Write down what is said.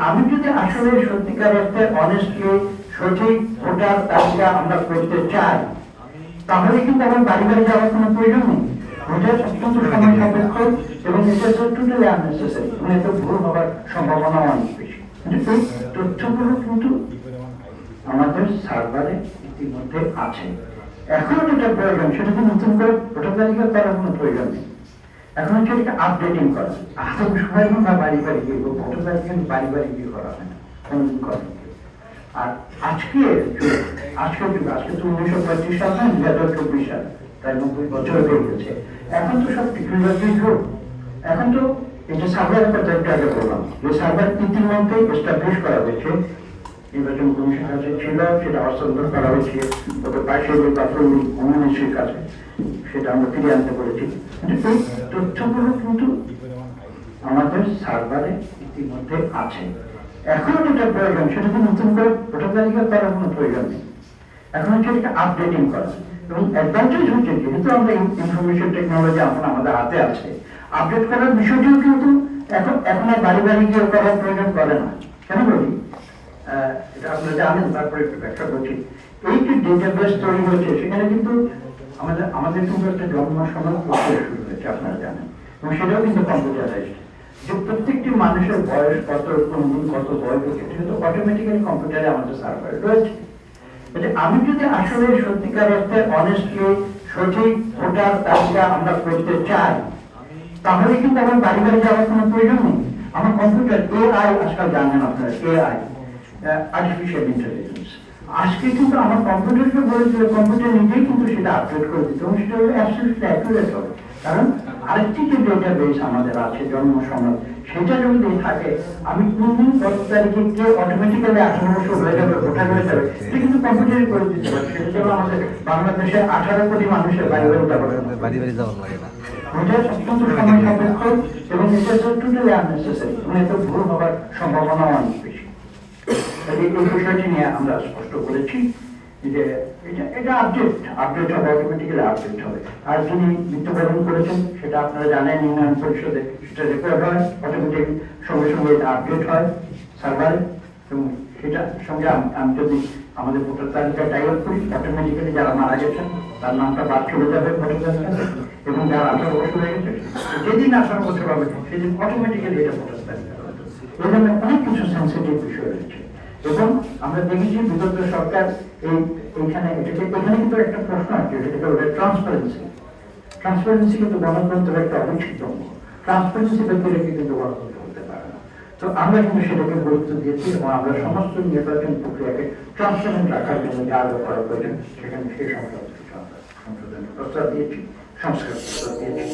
আমি যদি আসলে সত্যিকার অর্থে অনেস্টলি সঠিক ভোটার তালিকা আমরা করতে চাই, তাহলে কিন্তু আমার বাড়ি বাড়ি যাওয়ার কোনো প্রয়োজন নেই। ভোটার অত্যন্ত সময় সাপেক্ষ এবং এটা টোটালি আননেসেসারি এবং এতে ভুল হওয়ার সম্ভাবনা অনেক বেশি। কিন্তু এই তথ্যগুলো কিন্তু আমাদের সার্ভারে ইতিমধ্যে আছে। এখন যেটা প্রয়োজন সেটা কি নতুন করে ভোটার তালিকা করার কোনো প্রয়োজন নেই। এখন হচ্ছে এটা আপডেটিং করা। আসলে সবাই না বাড়ি বাড়ি গিয়ে ভোটার তালিকা কিন্তু বাড়ি বাড়ি গিয়ে করা হয় না, কোনদিন করা। আর আজকে আজকে তো 1935 সাল না, 2024 সাল, প্রায় 90 বছর হয়ে গেছে। এখন তো সব টেকনোলজির যুগ। এখন তো এটা সার্ভারের কথা একটু আগে বললাম, যে সার্ভার ইতিমধ্যে এস্টাবলিশ করা হয়েছে, নির্বাচন কমিশন কাছে ছিল, সেটা হস্তান্তর করা হয়েছে গত 22 কমিউনিস্টের কাছে, সেটা আমরা ফিরিয়ে আনতে পেরেছি। কিন্তু এই তথ্যগুলো কিন্তু আমাদের সার্ভারে ইতিমধ্যে আছে। এখন যেটা প্রয়োজন সেটা কি নতুন করে ভোটার তালিকা করার কোনো প্রয়োজন নেই। এখন হচ্ছে এটা আপডেটিং করা। এবং অ্যাডভান্টেজ হচ্ছে যেহেতু আমরা ইনফরমেশন টেকনোলজি এখন আমাদের হাতে আছে, আপডেট করার বিষয়টিও কিন্তু এখন আর বাড়ি বাড়ি গিয়ে করার প্রয়োজন করে না। কেন বলি, এটা আপনারা জানেন, তারপরে একটু ব্যাখ্যা করছি। এই যে ডেটাবেস তৈরি হয়েছে সেখানে কিন্তু আমাদের কিন্তু একটা জন্ম সনদ প্রক্রিয়া শুরু হয়েছে, আপনারা জানেন, এবং সেটাও কিন্তু কম্পিউটারাইজড। যে প্রত্যেকটি মানুষের বয়স কত, কোনদিন কত বয়স হচ্ছে, সেটা অটোমেটিক্যালি কম্পিউটারে আমাদের সার্ভারে রয়েছে। আমি যদি আসলে সত্যিকার অর্থে অনেস্টলি সঠিক ভোটার তালিকা আমরা করতে চাই, তাহলে কিন্তু আমার বাড়ি বাড়ি যাওয়ার কোনো প্রয়োজন নেই। আমার কম্পিউটার এআই, আজকাল জানেন আপনারা এআই, আর্টিফিশিয়াল ইন্টেলিজেন্স, আজকে কিন্তু আমার কম্পিউটারকে বলেছিল, কম্পিউটার নিজেই কিন্তু সেটা আপডেট করে দিতে, এবং সেটা অ্যাবসলিউটলি অ্যাকুরেট হবে। কারণ আরেকটি যে ডেটাবেস আমাদের আছে জন্ম সনদ, সেটা যদি থাকে, আমি কোনদিন কত তারিখে কে অটোমেটিক্যালি 18 বছর হয়ে যাবে, ভোটার হয়ে যাবে, এটা কিন্তু কম্পিউটারই করে দিতে পারে। সেটা জন্য আমাদের বাংলাদেশে 18 কোটি মানুষের বাড়ি বাড়ি যাওয়া লাগে না। ভোটার অত্যন্ত সময় সাপেক্ষ এবং এটা টোটালি আননেসেসারি এবং এতে ভুল হওয়ার সম্ভাবনা অনেক বেশি। এই বিষয়টি নিয়ে আমরা স্পষ্ট করেছি যে এটা আপডেট হবে, অটোমেটিক্যালি আপডেট হবে। আর যিনি মৃত্যুবরণ করেছেন সেটা আপনারা জানেন, ইউনিয়ন পরিষদে সেটা রেকর্ড হয়, অটোমেটিক্যালি সঙ্গে সঙ্গে এটা আপডেট হয় সার্ভারে, এবং সেটার সঙ্গে আমি যদি আমাদের ভোটার তালিকা টাই আপ করি, অটোমেটিক্যালি যারা মারা গেছেন তার নামটা বাদ চলে যাবে ভোটার তালিকা, এবং যারা 18 বছর হয়ে গেছে যেদিন 18 বছর হবে সেদিন অটোমেটিক্যালি এটা ভোটার তালিকা হবে। এই জন্য অনেক কিছু সেন্সিটিভ বিষয় রয়েছে। এবং আমরা দেখেছি বিগত সরকার এখানে কিন্তু একটা প্রশ্ন আছে, সেটাকে বলে ট্রান্সপারেন্সি কিন্তু গণতন্ত্রের একটা অবিচ্ছেদ্য অঙ্গ। ট্রান্সপারেন্সি ব্যক্তি রেখে কিন্তু গণতন্ত্র হতে পারে না। তো আমরা কিন্তু সেটাকে গুরুত্ব দিয়েছি এবং আমরা সমস্ত নির্বাচন প্রক্রিয়াকে ট্রান্সপারেন্ট রাখার জন্য যা আরো করা প্রয়োজন সেখানে সেই সংশোধনের প্রস্তাব দিয়েছি, সংস্কার প্রস্তাব দিয়েছি।